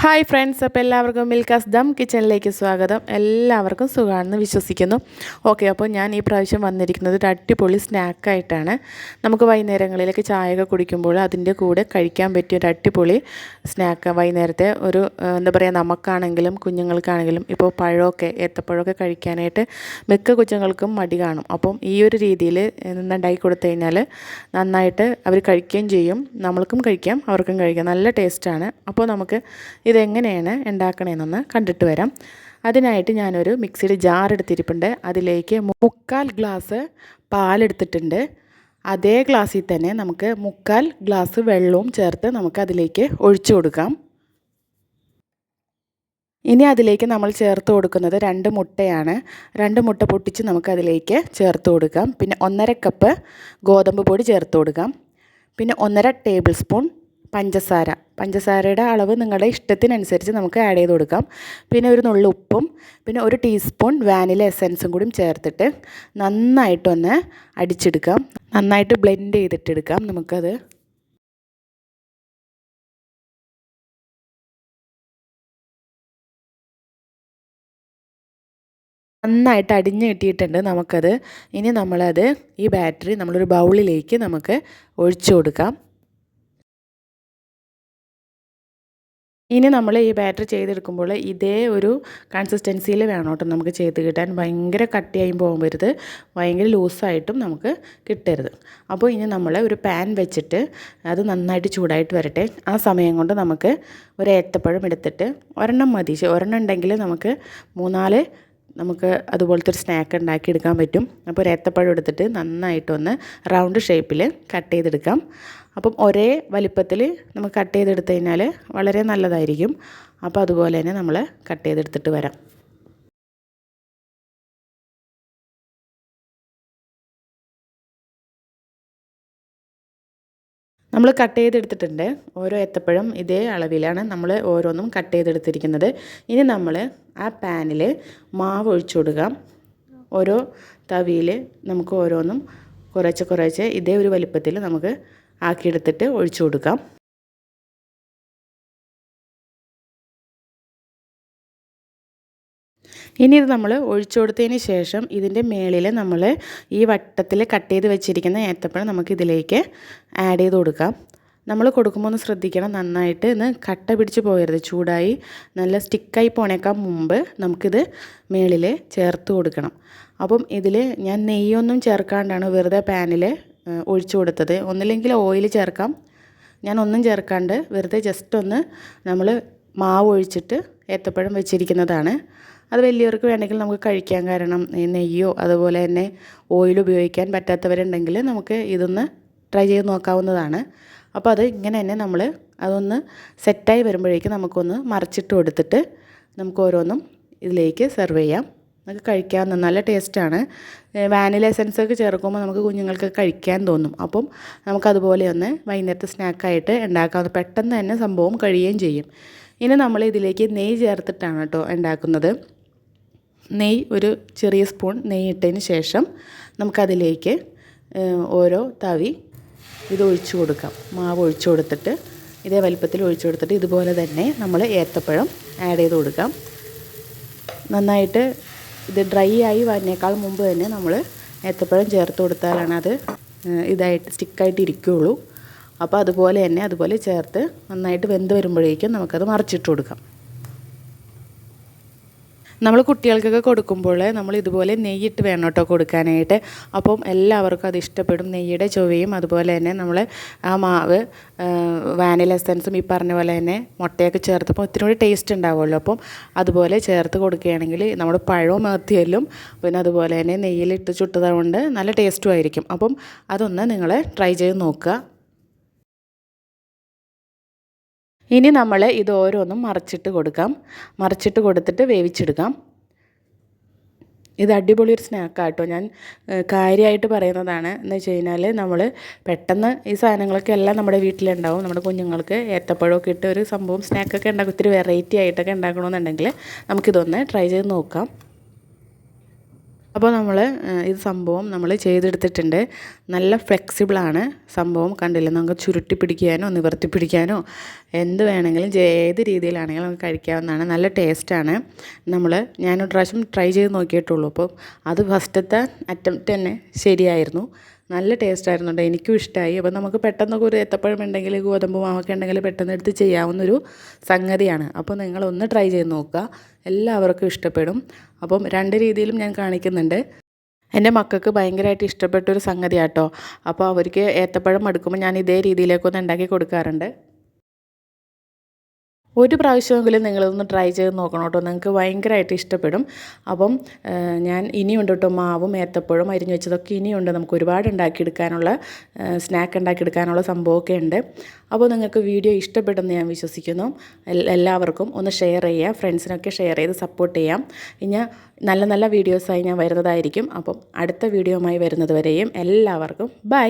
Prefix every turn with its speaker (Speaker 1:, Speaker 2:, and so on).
Speaker 1: Hi friends, അപ്പോൾ എല്ലാവർക്കും മിൽക്കാസ് ദം കിച്ചണിലേക്ക് സ്വാഗതം. എല്ലാവർക്കും സുഖമാണെന്ന് വിശ്വസിക്കുന്നു. ഓക്കെ, അപ്പോൾ ഞാൻ ഈ പ്രാവശ്യം വന്നിരിക്കുന്നത് ഒരു അടിപൊളി സ്നാക്കായിട്ടാണ്. നമുക്ക് വൈകുന്നേരങ്ങളിലേക്ക് ചായയൊക്കെ കുടിക്കുമ്പോൾ അതിൻ്റെ കൂടെ കഴിക്കാൻ പറ്റിയ ഒരു അടിപൊളി സ്നാക്ക്. വൈകുന്നേരത്തെ ഒരു എന്താ പറയുക, നമുക്കാണെങ്കിലും കുഞ്ഞുങ്ങൾക്കാണെങ്കിലും ഇപ്പോൾ പഴമൊക്കെ ഏത്തപ്പഴമൊക്കെ കഴിക്കാനായിട്ട് മിക്ക കൊച്ചുങ്ങൾക്കും മടി കാണും. അപ്പം ഈ ഒരു രീതിയിൽ ഉണ്ടാക്കി കൊടുത്തു കഴിഞ്ഞാൽ നന്നായിട്ട് അവർ കഴിക്കുകയും ചെയ്യും. നമ്മൾക്കും കഴിക്കാം, അവർക്കും കഴിക്കാം. നല്ല ടേസ്റ്റാണ്. അപ്പോൾ നമുക്ക് ഇതെങ്ങനെയാണ് ഉണ്ടാക്കണമെന്നൊന്ന് കണ്ടിട്ട് വരാം. അതിനായിട്ട് ഞാനൊരു മിക്സിയുടെ ജാർ എടുത്തിരിപ്പുണ്ട്. അതിലേക്ക് 3/4 ഗ്ലാസ് പാലെടുത്തിട്ടുണ്ട്. അതേ ഗ്ലാസ്സിൽ തന്നെ നമുക്ക് 3/4 ഗ്ലാസ് വെള്ളവും ചേർത്ത് നമുക്ക് അതിലേക്ക് ഒഴിച്ചു കൊടുക്കാം. ഇനി അതിലേക്ക് നമ്മൾ ചേർത്ത് കൊടുക്കുന്നത് 2 മുട്ടയാണ്. 2 മുട്ട പൊട്ടിച്ച് നമുക്കതിലേക്ക് ചേർത്ത് കൊടുക്കാം. പിന്നെ 1/2 കപ്പ് ഗോതമ്പ് പൊടി ചേർത്ത് കൊടുക്കാം. പിന്നെ 1/2 ടേബിൾ സ്പൂൺ പഞ്ചസാരയുടെ അളവ് നിങ്ങളുടെ ഇഷ്ടത്തിനനുസരിച്ച് നമുക്ക് ആഡ് ചെയ്ത് കൊടുക്കാം. പിന്നെ ഒരു നുള്ളു ഉപ്പും പിന്നെ 1 ടീസ്പൂൺ വാനില എസൻസും കൂടി ചേർത്തിട്ട് നന്നായിട്ടൊന്ന് അടിച്ചെടുക്കാം. നന്നായിട്ട് ബ്ലെൻഡ് ചെയ്തിട്ടെടുക്കാം നമുക്കത്. നന്നായിട്ട് അടിഞ്ഞ് കിട്ടിയിട്ടുണ്ട് നമുക്കത്. ഇനി നമ്മളത് ഈ ബാറ്ററി നമ്മളൊരു ബൗളിലേക്ക് നമുക്ക് ഒഴിച്ചു കൊടുക്കാം. ഇനി നമ്മൾ ഈ ബാറ്റർ ചെയ്തെടുക്കുമ്പോൾ ഇതേ ഒരു കൺസിസ്റ്റൻസിയിൽ വേണം കേട്ടോ നമുക്ക് ചെയ്ത് കിട്ടാൻ. ഭയങ്കര കട്ടിയായും പോകരുത്, ഭയങ്കര ലൂസായിട്ടും നമുക്ക് കിട്ടരുത്. അപ്പോൾ ഇനി നമ്മൾ ഒരു പാൻ വെച്ചിട്ട് അത് നന്നായിട്ട് ചൂടായിട്ട് വരട്ടെ. ആ സമയം കൊണ്ട് നമുക്ക് ഒരു ഏത്തപ്പഴം എടുത്തിട്ട് ഒരെണ്ണം മതി. ഒരെണ്ണം ഉണ്ടെങ്കിൽ നമുക്ക് 3-4 നമുക്ക് അതുപോലത്തെ ഒരു സ്നാക്ക് ഉണ്ടാക്കിയെടുക്കാൻ പറ്റും. അപ്പോൾ ഒരു ഏത്തപ്പഴം എടുത്തിട്ട് നന്നായിട്ടൊന്ന് റൗണ്ട് ഷേപ്പിൽ കട്ട് ചെയ്തെടുക്കാം. അപ്പം ഒരേ വലിപ്പത്തിൽ നമുക്ക് കട്ട് ചെയ്തെടുത്ത് കഴിഞ്ഞാൽ വളരെ നല്ലതായിരിക്കും. അപ്പോൾ അതുപോലെ തന്നെ നമ്മൾ കട്ട് ചെയ്തെടുത്തിട്ട് വരാം. നമ്മൾ കട്ട് ചെയ്തെടുത്തിട്ടുണ്ട്. ഓരോ ഏത്തപ്പഴം ഇതേ അളവിലാണ് നമ്മൾ ഓരോന്നും കട്ട് ചെയ്തെടുത്തിരിക്കുന്നത്. ഇനി നമ്മൾ ആ പാനിൽ മാവ് ഒഴിച്ചു കൊടുക്കാം. ഓരോ തവിയിൽ നമുക്ക് ഓരോന്നും കുറേശ്ശെ ഇതേ ഒരു വലിപ്പത്തിൽ നമുക്ക് ആക്കിയെടുത്തിട്ട് ഒഴിച്ചു കൊടുക്കാം. ഇനി ഇത് നമ്മൾ ഒഴിച്ചു കൊടുത്തതിന് ശേഷം ഇതിൻ്റെ മേളിൽ നമ്മൾ ഈ വട്ടത്തിൽ കട്ട് ചെയ്ത് വെച്ചിരിക്കുന്ന ഏത്തപ്പഴം നമുക്കിതിലേക്ക് ആഡ് ചെയ്ത് കൊടുക്കാം. നമ്മൾ കൊടുക്കുമ്പോൾ ഒന്ന് ശ്രദ്ധിക്കണം, നന്നായിട്ട് ഇന്ന് കട്ട പിടിച്ച് പോകരുത്. ചൂടായി നല്ല സ്റ്റിക്കായി പോണേക്കാൾ മുമ്പ് നമുക്കിത് മേളിൽ ചേർത്ത് കൊടുക്കണം. അപ്പം ഇതിൽ ഞാൻ നെയ്യൊന്നും ചേർക്കാണ്ടാണ് വെറുതെ പാനിൽ ഒഴിച്ചു കൊടുത്തത്. ഒന്നില്ലെങ്കിൽ ഓയിൽ ചേർക്കാം, ഞാൻ ഒന്നും ചേർക്കാണ്ട് വെറുതെ ജസ്റ്റ് ഒന്ന് നമ്മൾ മാവ് ഒഴിച്ചിട്ട് ഏത്തപ്പഴം വെച്ചിരിക്കുന്നതാണ്. അത് വലിയവർക്ക് വേണമെങ്കിൽ നമുക്ക് കഴിക്കാൻ, കാരണം നെയ്യോ അതുപോലെ തന്നെ ഓയിൽ ഉപയോഗിക്കാൻ പറ്റാത്തവരുണ്ടെങ്കിൽ നമുക്ക് ഇതൊന്ന് ട്രൈ ചെയ്ത് നോക്കാവുന്നതാണ്. അപ്പോൾ അത് ഇങ്ങനെ തന്നെ നമ്മൾ അതൊന്ന് സെറ്റായി വരുമ്പോഴേക്കും നമുക്കൊന്ന് മറിച്ചിട്ട് കൊടുത്തിട്ട് നമുക്ക് ഓരോന്നും ഇതിലേക്ക് സെർവ് ചെയ്യാം. നമുക്ക് കഴിക്കാവുന്ന നല്ല ടേസ്റ്റാണ്. വാനില എസൻസൊക്കെ ചേർക്കുമ്പോൾ നമുക്ക് കുഞ്ഞുങ്ങൾക്ക് കഴിക്കാൻ തോന്നും. അപ്പം നമുക്കതുപോലെ ഒന്ന് വൈകുന്നേരത്തെ സ്നാക്കായിട്ട് ഉണ്ടാക്കാവുന്ന, പെട്ടെന്ന് തന്നെ സംഭവം കഴിയുകയും ചെയ്യും. ഇനി നമ്മൾ ഇതിലേക്ക് നെയ്യ് ചേർത്തിട്ടാണ് കേട്ടോ ഉണ്ടാക്കുന്നത്. നെയ്യ് ഒരു ചെറിയ സ്പൂൺ നെയ്യ് ഇട്ടതിന് ശേഷം നമുക്കതിലേക്ക് ഓരോ തവി ഇത് ഒഴിച്ചു കൊടുക്കാം. മാവ് ഒഴിച്ചു കൊടുത്തിട്ട് ഇതേ വലിപ്പത്തിൽ ഒഴിച്ചു കൊടുത്തിട്ട് ഇതുപോലെ തന്നെ നമ്മൾ ഏത്തപ്പഴം ആഡ് ചെയ്ത് കൊടുക്കാം. നന്നായിട്ട് ഇത് ഡ്രൈ ആയി വരുന്നേക്കാൾ മുമ്പ് തന്നെ നമ്മൾ ഏത്തപ്പഴം ചേർത്ത് കൊടുത്താലാണ് അത് ഇതായിട്ട് സ്റ്റിക്കായിട്ട് ഇരിക്കുകയുള്ളൂ. അപ്പോൾ അതുപോലെ ചേർത്ത് നന്നായിട്ട് വെന്ത് വരുമ്പോഴേക്കും നമുക്കത് മറിച്ചിട്ട് കൊടുക്കാം. നമ്മൾ കുട്ടികൾക്കൊക്കെ കൊടുക്കുമ്പോൾ നമ്മൾ ഇതുപോലെ നെയ്യിട്ട് വേണം കേട്ടോ കൊടുക്കാനായിട്ട്. അപ്പം എല്ലാവർക്കും അത് ഇഷ്ടപ്പെടും. നെയ്യുടെ ചുവയും അതുപോലെ തന്നെ നമ്മൾ ആ മാവ് വാനില എസൻസും ഈ പറഞ്ഞ പോലെ തന്നെ മുട്ടയൊക്കെ ചേർത്തപ്പോൾ ഇത്തിരി കൂടി ടേസ്റ്റ് ഉണ്ടാവുമല്ലോ. അപ്പം അതുപോലെ ചേർത്ത് കൊടുക്കുകയാണെങ്കിൽ നമ്മുടെ പഴവും മത്തിയല്ലും പിന്നെ അതുപോലെ തന്നെ നെയ്യിലിട്ട് ചുട്ടത് കൊണ്ട് നല്ല ടേസ്റ്റും ആയിരിക്കും. അപ്പം അതൊന്ന് നിങ്ങൾ ട്രൈ ചെയ്ത് നോക്കുക. ഇനി നമ്മൾ ഇത് ഓരോന്നും മറിച്ചിട്ട് കൊടുക്കാം. മറിച്ചിട്ട് കൊടുത്തിട്ട് വേവിച്ചെടുക്കാം. ഇത് അടിപൊളി ഒരു സ്നാക്കാണ് കേട്ടോ. ഞാൻ കാര്യമായിട്ട് പറയുന്നതാണ്. എന്ന് വെച്ച് കഴിഞ്ഞാൽ നമ്മൾ പെട്ടെന്ന് ഈ സാധനങ്ങളൊക്കെ എല്ലാം നമ്മുടെ വീട്ടിലുണ്ടാവും. നമ്മുടെ കുഞ്ഞുങ്ങൾക്ക് ഏത്തപ്പഴമൊക്കെ ഇട്ട് ഒരു സംഭവം സ്നാക്കൊക്കെ ഉണ്ടാക്കും, ഇത്തിരി വെറൈറ്റി ആയിട്ടൊക്കെ ഉണ്ടാക്കണമെന്നുണ്ടെങ്കിൽ നമുക്കിതൊന്ന് ട്രൈ ചെയ്ത് നോക്കാം. അപ്പോൾ നമ്മൾ ഇത് സംഭവം നമ്മൾ ചെയ്തെടുത്തിട്ടുണ്ട്. നല്ല ഫ്ലെക്സിബിളാണ് സംഭവം, കണ്ടില്ല. നമുക്ക് ചുരുട്ടി പിടിക്കാനോ നിവർത്തി പിടിക്കാനോ എന്ത് വേണമെങ്കിലും ഏത് രീതിയിലാണെങ്കിലും നമുക്ക് കഴിക്കാവുന്നതാണ്. നല്ല ടേസ്റ്റാണ്. ഞാനൊരു പ്രാവശ്യം ട്രൈ ചെയ്ത് നോക്കിയിട്ടുള്ളൂ. അപ്പോൾ അത് ഫസ്റ്റത്തെ അറ്റംപ്റ്റ് തന്നെ ശരിയായിരുന്നു. നല്ല ടേസ്റ്റായിരുന്നു കേട്ടോ, എനിക്കും ഇഷ്ടമായി. അപ്പോൾ നമുക്ക് പെട്ടെന്നൊക്കെ ഒരു ഏത്തപ്പഴം ഉണ്ടെങ്കിൽ ഗോതമ്പ് മാവൊക്കെ ഉണ്ടെങ്കിൽ പെട്ടെന്ന് എടുത്ത് ചെയ്യാവുന്നൊരു സംഗതിയാണ്. അപ്പോൾ നിങ്ങളൊന്ന് ട്രൈ ചെയ്ത് നോക്കുക, എല്ലാവർക്കും ഇഷ്ടപ്പെടും. അപ്പം 2 രീതിയിലും ഞാൻ കാണിക്കുന്നുണ്ട്. എൻ്റെ മക്കൾക്ക് ഭയങ്കരമായിട്ട് ഇഷ്ടപ്പെട്ടൊരു സംഗതിയാട്ടോ. അപ്പോൾ അവർക്ക് ഏത്തപ്പഴം മടുക്കുമ്പോൾ ഞാൻ ഇതേ രീതിയിലേക്കൊന്ന് ഉണ്ടാക്കി കൊടുക്കാറുണ്ട്. ഒരു പ്രാവശ്യമെങ്കിലും നിങ്ങളൊന്ന് ട്രൈ ചെയ്ത് നോക്കണം കേട്ടോ, നിങ്ങൾക്ക് ഭയങ്കരമായിട്ട് ഇഷ്ടപ്പെടും. അപ്പം ഞാൻ ഇനിയുണ്ട് കേട്ടോ, മാവും ഏത്തപ്പഴവും അരിഞ്ഞ് വെച്ചതൊക്കെ ഇനിയുണ്ട്. നമുക്ക് ഒരുപാട് ഉണ്ടാക്കിയെടുക്കാനുള്ള സ്നാക്ക് ഉണ്ടാക്കിയെടുക്കാനുള്ള സംഭവമൊക്കെ ഉണ്ട്. അപ്പോൾ നിങ്ങൾക്ക് വീഡിയോ ഇഷ്ടപ്പെടുമെന്ന് ഞാൻ വിശ്വസിക്കുന്നു. എല്ലാവർക്കും ഒന്ന് ഷെയർ ചെയ്യുക, ഫ്രണ്ട്സിനൊക്കെ ഷെയർ ചെയ്ത് സപ്പോർട്ട് ചെയ്യാം. ഇനി നല്ല നല്ല വീഡിയോസായി ഞാൻ വരുന്നതായിരിക്കും. അപ്പം അടുത്ത വീഡിയോയുമായി വരുന്നത് വരെയും എല്ലാവർക്കും ബൈ.